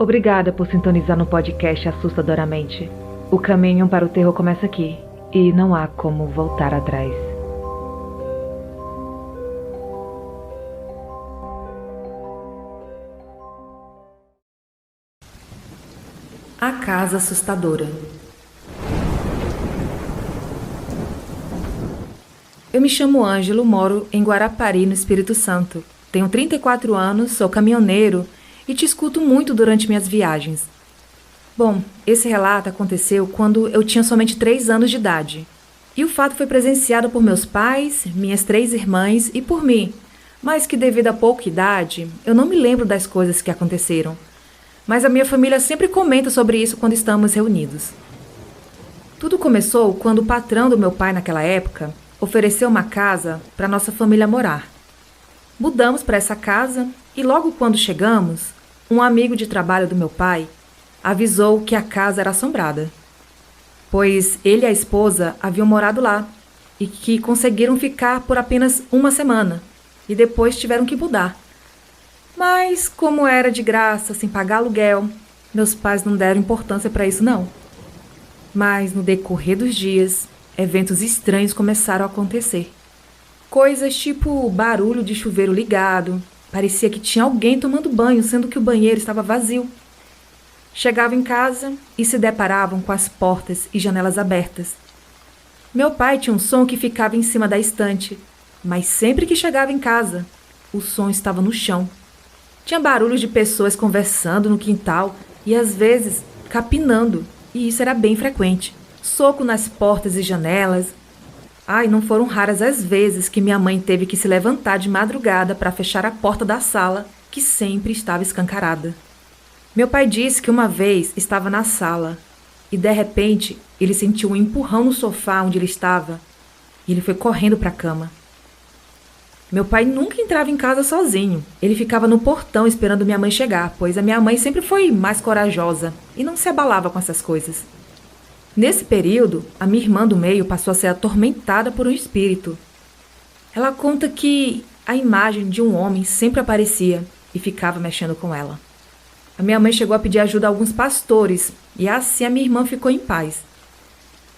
Obrigada por sintonizar no podcast Assustadoramente. O caminho para o terror começa aqui, e não há como voltar atrás. A Casa Assustadora. Eu me chamo Ângelo, moro em Guarapari, no Espírito Santo. Tenho 34 anos, sou caminhoneiro e te escuto muito durante minhas viagens. Bom, esse relato aconteceu quando eu tinha somente 3 anos de idade. E o fato foi presenciado por meus pais, minhas 3 irmãs e por mim, mas que devido à pouca idade, eu não me lembro das coisas que aconteceram. Mas a minha família sempre comenta sobre isso quando estamos reunidos. Tudo começou quando o patrão do meu pai naquela época ofereceu uma casa para nossa família morar. Mudamos para essa casa e logo quando chegamos, um amigo de trabalho do meu pai avisou que a casa era assombrada, pois ele e a esposa haviam morado lá e que conseguiram ficar por apenas uma semana e depois tiveram que mudar. Mas, como era de graça, sem pagar aluguel, meus pais não deram importância para isso não. Mas no decorrer dos dias, eventos estranhos começaram a acontecer. Coisas tipo barulho de chuveiro ligado, parecia que tinha alguém tomando banho, sendo que o banheiro estava vazio. Chegavam em casa e se deparavam com as portas e janelas abertas. Meu pai tinha um som que ficava em cima da estante, mas sempre que chegava em casa, o som estava no chão. Tinha barulhos de pessoas conversando no quintal e às vezes capinando, e isso era bem frequente. Soco nas portas e janelas. Não foram raras as vezes que minha mãe teve que se levantar de madrugada para fechar a porta da sala, que sempre estava escancarada. Meu pai disse que uma vez estava na sala e, de repente, ele sentiu um empurrão no sofá onde ele estava e ele foi correndo para a cama. Meu pai nunca entrava em casa sozinho. Ele ficava no portão esperando minha mãe chegar, pois a minha mãe sempre foi mais corajosa e não se abalava com essas coisas. Nesse período, a minha irmã do meio passou a ser atormentada por um espírito. Ela conta que a imagem de um homem sempre aparecia e ficava mexendo com ela. A minha mãe chegou a pedir ajuda a alguns pastores e assim a minha irmã ficou em paz.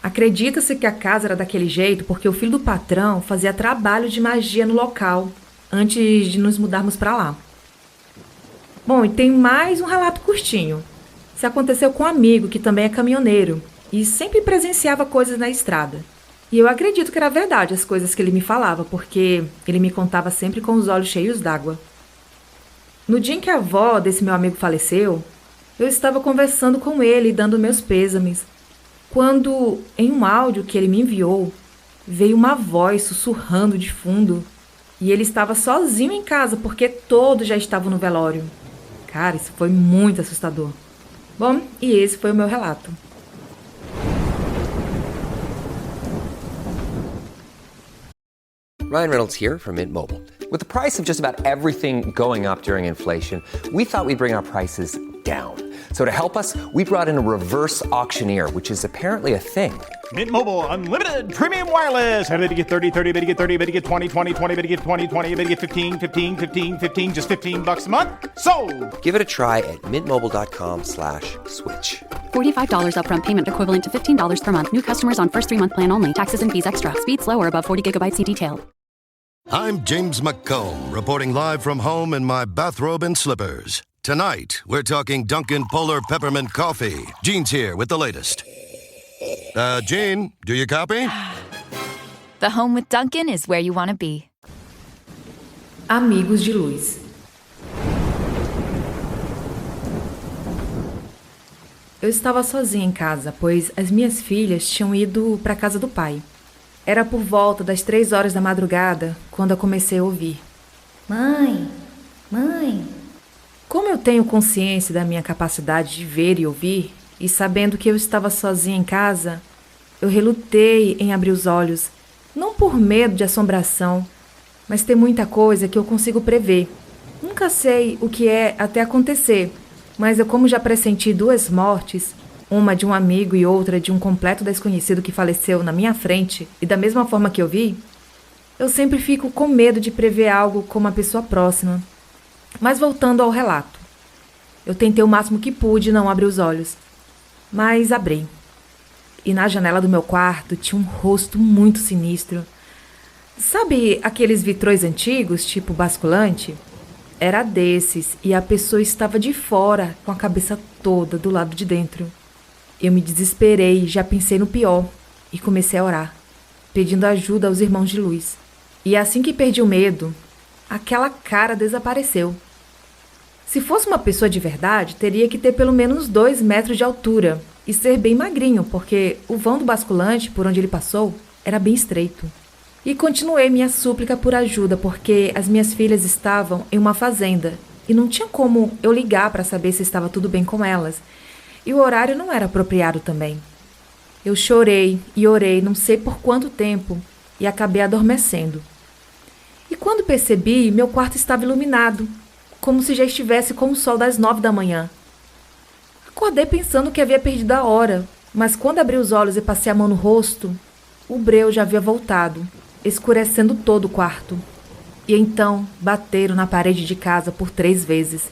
Acredita-se que a casa era daquele jeito porque o filho do patrão fazia trabalho de magia no local antes de nos mudarmos para lá. Bom, e tem mais um relato curtinho. Isso aconteceu com um amigo que também é caminhoneiro e sempre presenciava coisas na estrada. E eu acredito que era verdade as coisas que ele me falava, porque ele me contava sempre com os olhos cheios d'água. No dia em que a avó desse meu amigo faleceu, eu estava conversando com ele e dando meus pêsames, quando, em um áudio que ele me enviou, veio uma voz sussurrando de fundo e ele estava sozinho em casa porque todos já estavam no velório. Cara, isso foi muito assustador. Bom, e esse foi o meu relato. Ryan Reynolds here from Mint Mobile. With the price of just about everything going up during inflation, we thought we'd bring our prices down. So to help us, we brought in a reverse auctioneer, which is apparently a thing. Mint Mobile Unlimited Premium Wireless. How to get 30, 30, bit to get 30, bit to get 20, 20, 20, bit to get 20, 20, bit to get 15, 15, 15, 15, just $15 a month? Sold! Give it a try at mintmobile.com/switch. $45 upfront payment equivalent to $15 per month. New customers on first 3-month plan only. Taxes and fees extra. Speed slower above 40 gigabytes. See detail. I'm James McComb, reporting live from home in my bathrobe and slippers. Tonight, we're talking Dunkin' Polar Peppermint Coffee. Gene's here with the latest. Gene, do you copy? The home with Dunkin' is where you want to be. Amigos de luz. Eu estava sozinha em casa, pois as minhas filhas tinham ido para a casa do pai. Era por volta das 3 horas da madrugada quando eu comecei a ouvir. Mãe, mãe. Como eu tenho consciência da minha capacidade de ver e ouvir, e sabendo que eu estava sozinha em casa, eu relutei em abrir os olhos, não por medo de assombração, mas tem muita coisa que eu consigo prever. Nunca sei o que é até acontecer, mas eu, como já pressenti 2 mortes, uma de um amigo e outra de um completo desconhecido que faleceu na minha frente, e da mesma forma que eu vi, eu sempre fico com medo de prever algo com uma pessoa próxima. Mas voltando ao relato. Eu tentei o máximo que pude não abrir os olhos, mas abri. E na janela do meu quarto tinha um rosto muito sinistro. Sabe aqueles vitrões antigos, tipo basculante? Era desses, e a pessoa estava de fora, com a cabeça toda do lado de dentro. Eu me desesperei, já pensei no pior, e comecei a orar, pedindo ajuda aos irmãos de luz. E assim que perdi o medo, aquela cara desapareceu. Se fosse uma pessoa de verdade, teria que ter pelo menos 2 metros de altura e ser bem magrinho, porque o vão do basculante, por onde ele passou, era bem estreito. E continuei minha súplica por ajuda, porque as minhas filhas estavam em uma fazenda e não tinha como eu ligar para saber se estava tudo bem com elas. E o horário não era apropriado também. Eu chorei e orei não sei por quanto tempo e acabei adormecendo. E quando percebi, meu quarto estava iluminado, como se já estivesse com o sol das 9 da manhã. Acordei pensando que havia perdido a hora, mas quando abri os olhos e passei a mão no rosto, o breu já havia voltado, escurecendo todo o quarto. E então bateram na parede de casa por 3 vezes.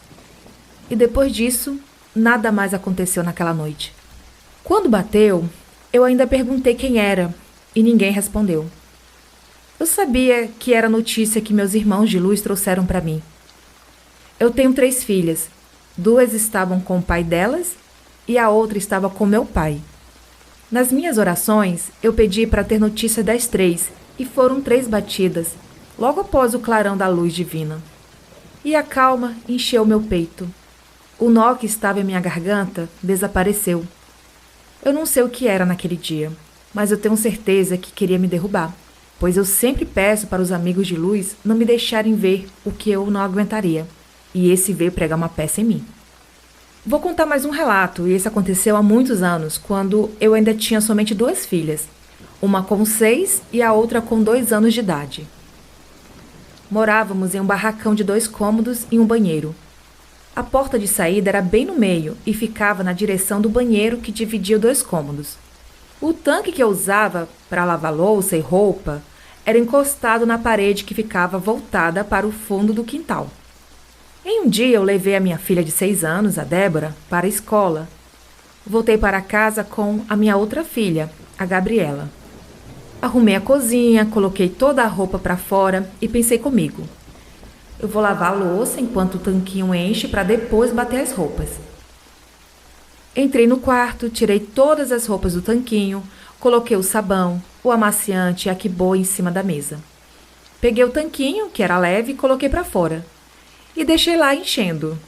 E depois disso, nada mais aconteceu naquela noite. Quando bateu, eu ainda perguntei quem era, e ninguém respondeu. Eu sabia que era a notícia que meus irmãos de luz trouxeram para mim. Eu tenho 3 filhas. 2 estavam com o pai delas e a outra estava com meu pai. Nas minhas orações, eu pedi para ter notícia das 3, e foram 3 batidas, logo após o clarão da luz divina. E a calma encheu meu peito. O nó que estava em minha garganta desapareceu. Eu não sei o que era naquele dia, mas eu tenho certeza que queria me derrubar, pois eu sempre peço para os amigos de luz não me deixarem ver o que eu não aguentaria, e esse veio pregar uma peça em mim. Vou contar mais um relato, e esse aconteceu há muitos anos, quando eu ainda tinha somente 2 filhas, uma com 6 e a outra com 2 anos de idade. Morávamos em um barracão de 2 cômodos e um banheiro. A porta de saída era bem no meio e ficava na direção do banheiro que dividia 2 cômodos. O tanque que eu usava para lavar louça e roupa era encostado na parede que ficava voltada para o fundo do quintal. Em um dia eu levei a minha filha de 6 anos, a Débora, para a escola. Voltei para casa com a minha outra filha, a Gabriela. Arrumei a cozinha, coloquei toda a roupa para fora e pensei comigo. Eu vou lavar a louça enquanto o tanquinho enche para depois bater as roupas. Entrei no quarto, tirei todas as roupas do tanquinho, coloquei o sabão, o amaciante e a quiboa em cima da mesa. Peguei o tanquinho, que era leve, e coloquei para fora. E deixei lá enchendo.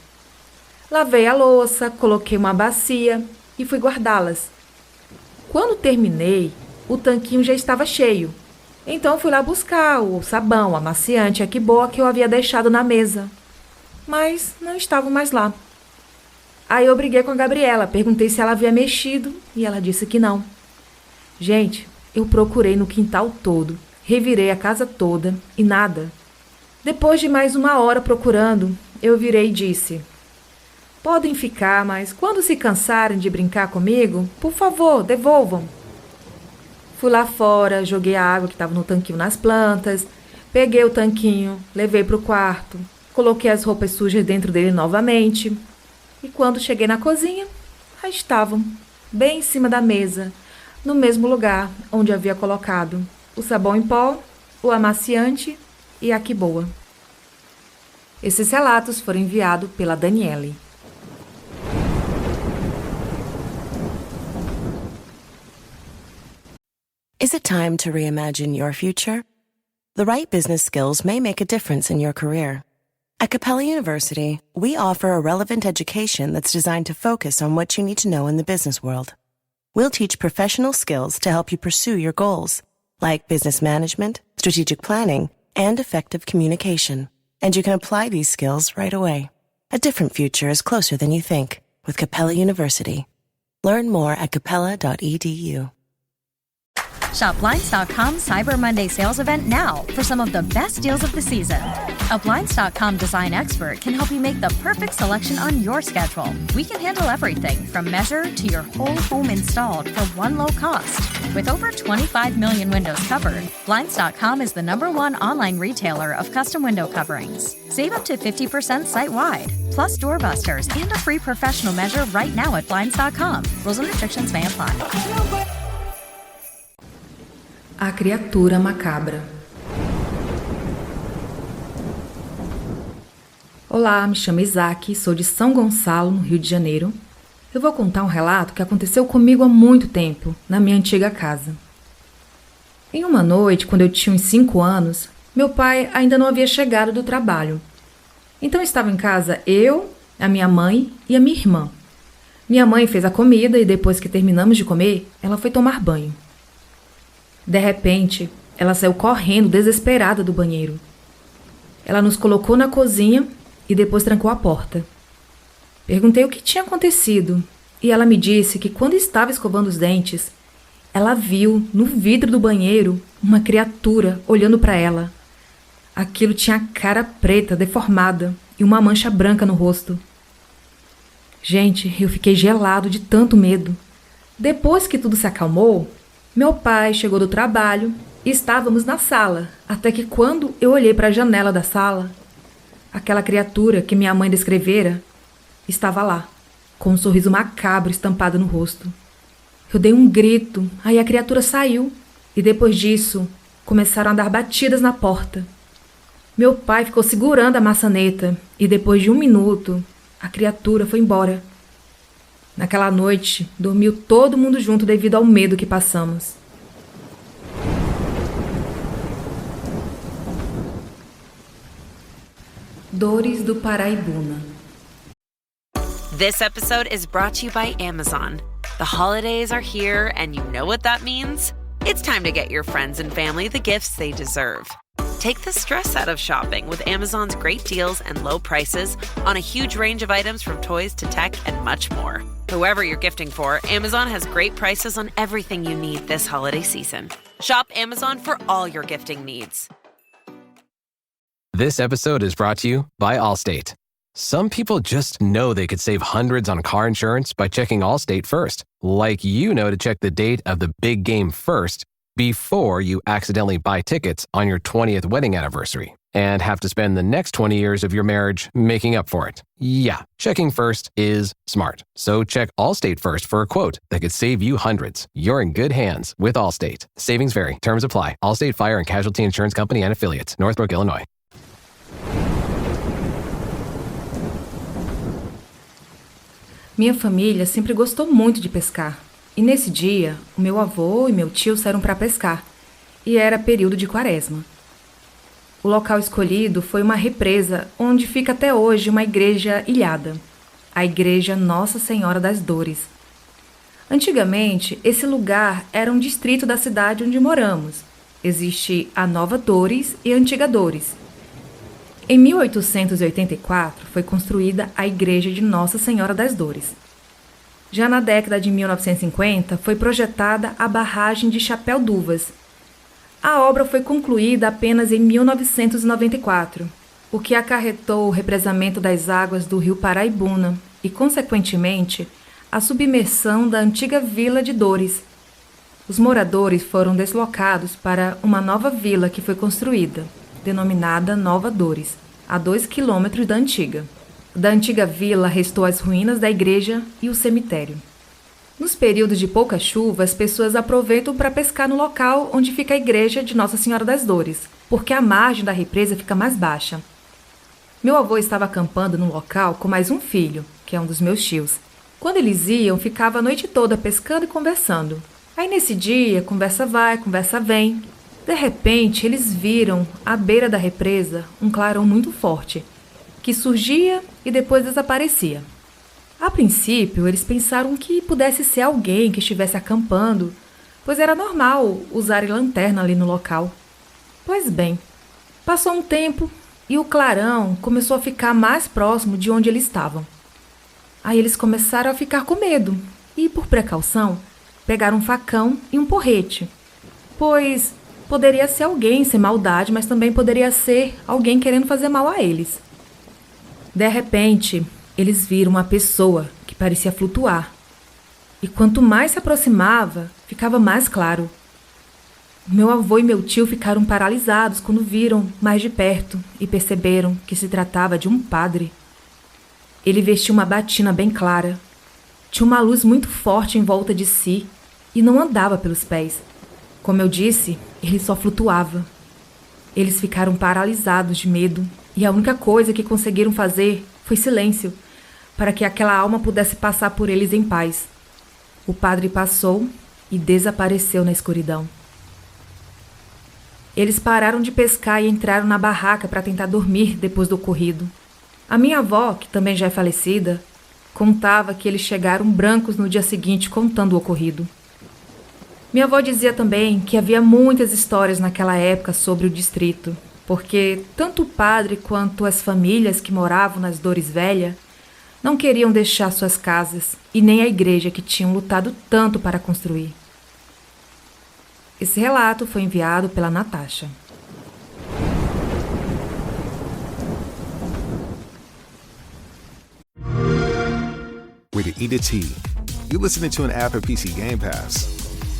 Lavei a louça, coloquei uma bacia e fui guardá-las. Quando terminei, o tanquinho já estava cheio. Então fui lá buscar o sabão, o amaciante e a quiboa que eu havia deixado na mesa. Mas não estavam mais lá. Aí eu briguei com a Gabriela, perguntei se ela havia mexido e ela disse que não. Gente, eu procurei no quintal todo, revirei a casa toda e nada. Depois de mais 1 hora procurando, eu virei e disse: podem ficar, mas quando se cansarem de brincar comigo, por favor, devolvam. Fui lá fora, joguei a água que estava no tanquinho nas plantas, peguei o tanquinho, levei para o quarto, coloquei as roupas sujas dentro dele novamente. E quando cheguei na cozinha, aí estavam, bem em cima da mesa, no mesmo lugar onde havia colocado o sabão em pó, o amaciante e a quiboa. Esses relatos foram enviados pela Daniele. Is it time to reimagine your future? The right business skills may make a difference in your career. At Capella University, we offer a relevant education that's designed to focus on what you need to know in the business world. We'll teach professional skills to help you pursue your goals, like business management, strategic planning, and effective communication. And you can apply these skills right away. A different future is closer than you think with Capella University. Learn more at capella.edu. Shop Blinds.com's Cyber Monday sales event now for some of the best deals of the season. A Blinds.com design expert can help you make the perfect selection on your schedule. We can handle everything from measure to your whole home installed for one low cost. With over 25 million windows covered, Blinds.com is the #1 online retailer of custom window coverings. Save up to 50% site-wide. plus doorbusters, and a free professional measure right now at Blinds.com. Rules and restrictions may apply. A criatura macabra. Olá, me chamo Isaac, sou de São Gonçalo, no Rio de Janeiro. Eu vou contar um relato que aconteceu comigo há muito tempo, na minha antiga casa. Em uma noite, quando eu tinha uns 5 anos, meu pai ainda não havia chegado do trabalho. Então estava em casa eu, a minha mãe e a minha irmã. Minha mãe fez a comida e depois que terminamos de comer, ela foi tomar banho. De repente, ela saiu correndo, desesperada do banheiro. Ela nos colocou na cozinha e depois trancou a porta. Perguntei o que tinha acontecido e ela me disse que quando estava escovando os dentes, ela viu no vidro do banheiro uma criatura olhando para ela. Aquilo tinha a cara preta, deformada e uma mancha branca no rosto. Gente, eu fiquei gelado de tanto medo. Depois que tudo se acalmou, meu pai chegou do trabalho e estávamos na sala, até que quando eu olhei para a janela da sala, aquela criatura que minha mãe descrevera estava lá, com um sorriso macabro estampado no rosto. Eu dei um grito, aí a criatura saiu e depois disso começaram a dar batidas na porta. Meu pai ficou segurando a maçaneta e depois de 1 minuto a criatura foi embora. Naquela noite dormiu todo mundo junto devido ao medo que passamos. Dores do Paraibuna. This episode is brought to you by Amazon. The holidays are here, and you know what that means? It's time to get your friends and family the gifts they deserve. Take the stress out of shopping with Amazon's great deals and low prices on a huge range of items from toys to tech and much more. Whoever you're gifting for, Amazon has great prices on everything you need this holiday season. Shop Amazon for all your gifting needs. This episode is brought to you by Allstate. Some people just know they could save hundreds on car insurance by checking Allstate first, like you know to check the date of the big game first before you accidentally buy tickets on your 20th wedding anniversary and have to spend the next 20 years of your marriage making up for it. Yeah, checking first is smart. So check Allstate first for a quote that could save you hundreds. You're in good hands with Allstate. Savings vary. Terms apply. Allstate Fire and Casualty Insurance Company and Affiliates. Northbrook, Illinois. Minha família sempre gostou muito de pescar. E nesse dia, o meu avô e meu tio saíram para pescar. E era período de quaresma. O local escolhido foi uma represa onde fica até hoje uma igreja ilhada. A Igreja Nossa Senhora das Dores. Antigamente, esse lugar era um distrito da cidade onde moramos. Existe a Nova Dores e a Antiga Dores. Em 1884, foi construída a Igreja de Nossa Senhora das Dores. Já na década de 1950, foi projetada a barragem de Chapéu d'Uvas. A obra foi concluída apenas em 1994, o que acarretou o represamento das águas do rio Paraibuna e, consequentemente, a submersão da antiga vila de Dores. Os moradores foram deslocados para uma nova vila que foi construída, denominada Nova Dores, a 2 quilômetros da antiga. Da antiga vila restou as ruínas da igreja e o cemitério. Nos períodos de pouca chuva, as pessoas aproveitam para pescar no local onde fica a igreja de Nossa Senhora das Dores, porque a margem da represa fica mais baixa. Meu avô estava acampando no local com mais um filho, que é um dos meus tios. Quando eles iam, ficava a noite toda pescando e conversando. Aí nesse dia, conversa vai, conversa vem. De repente, eles viram, à beira da represa, um clarão muito forte, que surgia e depois desaparecia. A princípio, eles pensaram que pudesse ser alguém que estivesse acampando, pois era normal usarem lanterna ali no local. Pois bem, passou um tempo e o clarão começou a ficar mais próximo de onde eles estavam. Aí eles começaram a ficar com medo e, por precaução, pegaram um facão e um porrete, pois poderia ser alguém sem maldade, mas também poderia ser alguém querendo fazer mal a eles. De repente, eles viram uma pessoa que parecia flutuar. E quanto mais se aproximava, ficava mais claro. Meu avô e meu tio ficaram paralisados quando viram mais de perto e perceberam que se tratava de um padre. Ele vestia uma batina bem clara. Tinha uma luz muito forte em volta de si e não andava pelos pés. Como eu disse, ele só flutuava. Eles ficaram paralisados de medo e a única coisa que conseguiram fazer foi silêncio, para que aquela alma pudesse passar por eles em paz. O padre passou e desapareceu na escuridão. Eles pararam de pescar e entraram na barraca para tentar dormir depois do ocorrido. A minha avó, que também já é falecida, contava que eles chegaram brancos no dia seguinte contando o ocorrido. Minha avó dizia também que havia muitas histórias naquela época sobre o distrito, porque tanto o padre quanto as famílias que moravam nas Dores Velha não queriam deixar suas casas e nem a igreja que tinham lutado tanto para construir. Esse relato foi enviado pela Natasha. Rated E to T. You're listening to an ad for PC Game Pass.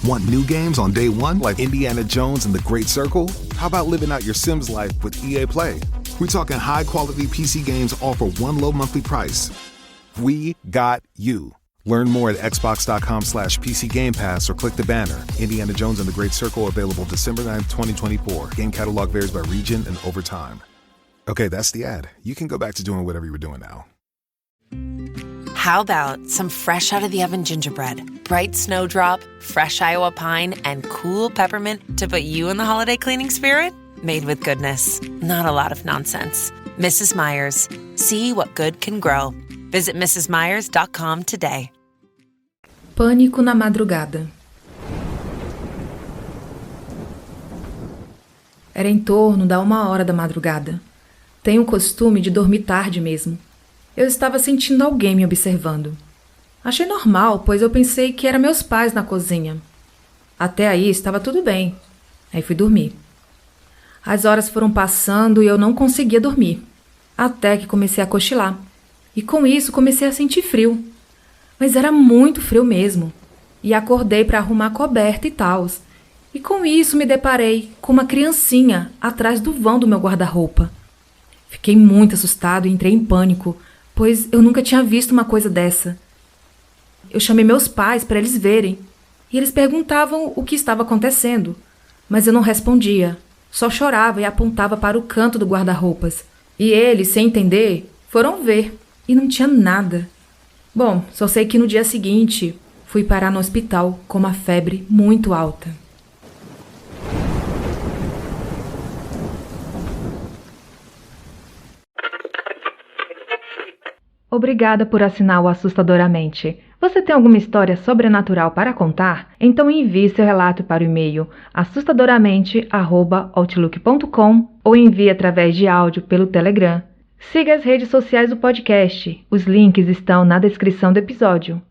Want new games on day one like Indiana Jones and the Great Circle? How about living out your Sims life with EA Play? We're talking high-quality PC games all for one low monthly price. We got you. Learn more at xbox.com/PC Game Pass or click the banner. Indiana Jones and the Great Circle available December 9th, 2024. Game catalog varies by region and over time. Okay, that's the ad. You can go back to doing whatever you were doing now. How about some fresh out of the oven gingerbread, bright snowdrop, fresh Iowa pine, and cool peppermint to put you in the holiday cleaning spirit? Made with goodness, not a lot of nonsense. Mrs. Meyer's. See what good can grow. Visit mrsmeyers.com today. Pânico na madrugada. Era em torno da 1h da madrugada. Tenho o costume de dormir tarde mesmo. Eu estava sentindo alguém me observando. Achei normal, pois eu pensei que eram meus pais na cozinha. Até aí estava tudo bem. Aí fui dormir. As horas foram passando e eu não conseguia dormir. Até que comecei a cochilar. E com isso comecei a sentir frio. Mas era muito frio mesmo. E acordei para arrumar a coberta e tals. E com isso me deparei com uma criancinha atrás do vão do meu guarda-roupa. Fiquei muito assustado e entrei em pânico, pois eu nunca tinha visto uma coisa dessa. Eu chamei meus pais para eles verem, e eles perguntavam o que estava acontecendo, mas eu não respondia, só chorava e apontava para o canto do guarda-roupas. E eles, sem entender, foram ver, e não tinha nada. Bom, só sei que no dia seguinte fui parar no hospital com uma febre muito alta. Obrigada por assinar o Assustadoramente. Você tem alguma história sobrenatural para contar? Então envie seu relato para o e-mail assustadoramente@outlook.com ou envie através de áudio pelo Telegram. Siga as redes sociais do podcast. Os links estão na descrição do episódio.